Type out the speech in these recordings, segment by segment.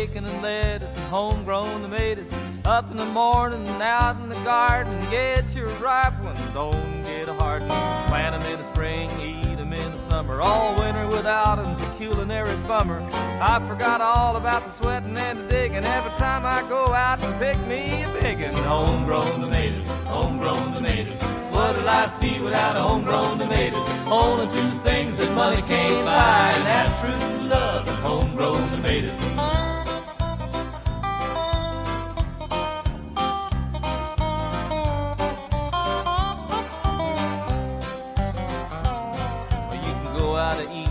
bacon and lettuce and homegrown tomatoes. Up in the morning and out in the garden, get your ripe ones, don't get hardened. Plant 'em in the spring, eat 'em in the summer. All winter without 'em's a culinary bummer. I forgot all about the sweating and the digging every time I go out and pick me a biggin'. Homegrown tomatoes, homegrown tomatoes. What would life be without homegrown tomatoes? Only two things that money can't buy, and that's true love and homegrown tomatoes. Well, you can go out to eat,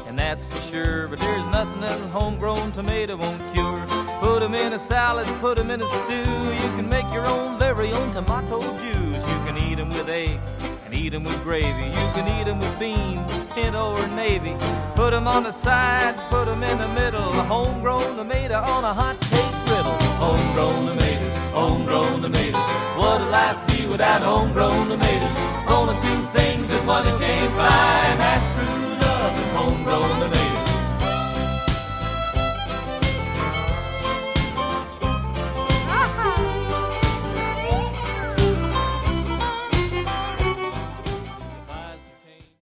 and that's for sure, but there's nothing that a homegrown tomato won't cure. Put 'em in a salad, put 'em in a stew. You can make your own very own tomato juice. You can eat 'em with eggs and eat 'em with gravy. You can eat 'em with beans, pinto or navy. Put 'em on the side, put 'em in the middle. A homegrown tomato on a hot cake griddle. Homegrown tomatoes, homegrown tomatoes. What would life be without homegrown tomatoes? Only two things that money can't